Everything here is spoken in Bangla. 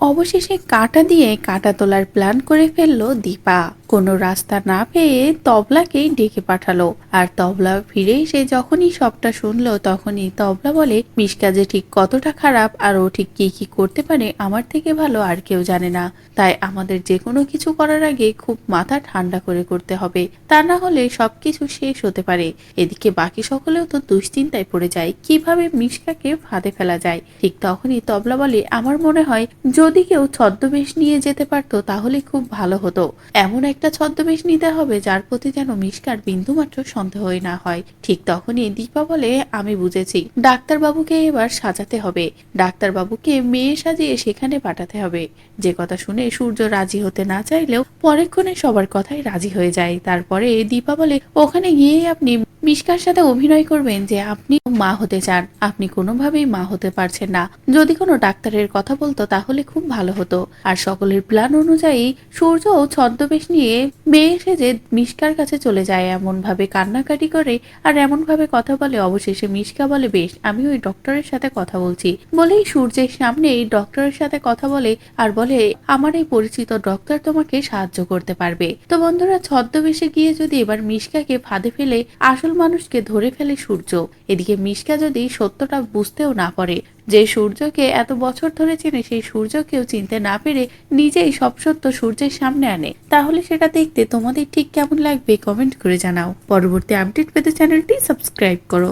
অবশেষে কাঁটা দিয়ে কাঁটা তোলার প্ল্যান করে ফেললো দীপা। কোনো রাস্তা না পেয়ে তবলাকেই ডেকে পাঠালো। আর তবলা ফিরে এসে যখনই সবটা শুনলো তখনই তবলা বলে, মিশকা যে ঠিক কতটা খারাপ আর ও ঠিক কি কি করতে পারে আমার থেকে ভালো আর কেউ জানে না। তাই আমাদের যে কোনো কিছু করার আগে খুব মাথা ঠান্ডা করে করতে হবে, তা না হলে সবকিছু শেষ হতে পারে। এদিকে বাকি সকলেও তো দুশ্চিন্তায় পড়ে যায় কিভাবে মিশকাকে ফাঁদে ফেলা যায়। ঠিক তখনই তবলা বলে, আমার মনে হয় যদি কেউ ছদ্মবেশ নিয়ে যেতে পারতো তাহলে খুব ভালো হতো। এমন একটা ছদ্মবেশ নিতে হবে যার প্রতি যেন মিশকার বিন্দুমাত্র সন্দেহই না হয়। ঠিক তখনই দীপা বলে, আমি বুঝেছি, ডাক্তারবাবুকে এবার সাজাতে হবে। ডাক্তারবাবুকে মেয়ে সাজিয়ে সেখানে পাঠাতে হবে। যে কথা শুনে সূর্য রাজি হতে না চাইলেও পরেক্ষণে সবার কথাই রাজি হয়ে যায়। তারপরে দীপা বলে, ওখানে গিয়ে আপনি মিশকার সাথে অভিনয় করবেন যে আপনি মা হতে চান, আপনি কোনোভাবেই মা হতে পারছেন না। যদি কোনো ডাক্তারের কথা বলতো তাহলে খুব ভালো হতো। আর সকলের প্ল্যান অনুযায়ী সূর্য ছদ্মবেশ নিয়ে মেয়ে সেজে মিশকার কাছে চলে যায়, এমন ভাবে কান্নাকাটি করে আর এমন ভাবে কথা বলে। অবশেষে মিশকা বলে, বেশ, আমি ওই ডক্টরের সাথে কথা বলছি বলেই সূর্যের সামনে এই ডক্টরের সাথে কথা বলে আর বলে, আমার এই পরিচিত ডক্টর তোমাকে সাহায্য করতে পারবে। তো বন্ধুরা, ছদ্মবেশে গিয়ে যদি এবার মিশকাকে ফাঁদে ফেলে আসল মানুষকে ধরে ফেলে সূর্য। এদিকে মিশকা যদি সত্যটা বুঝতেও না পারে, যে সূর্যকে এত বছর ধরে চেনে সেই সূর্যকেও চিনতে না পেরে নিজেই সব সত্য সূর্যের সামনে আনে, তাহলে সেটা দেখতে তোমাদের ঠিক কেমন লাগবে কমেন্ট করে জানাও। পরবর্তী আপডেট পেতে চ্যানেলটি সাবস্ক্রাইব করো।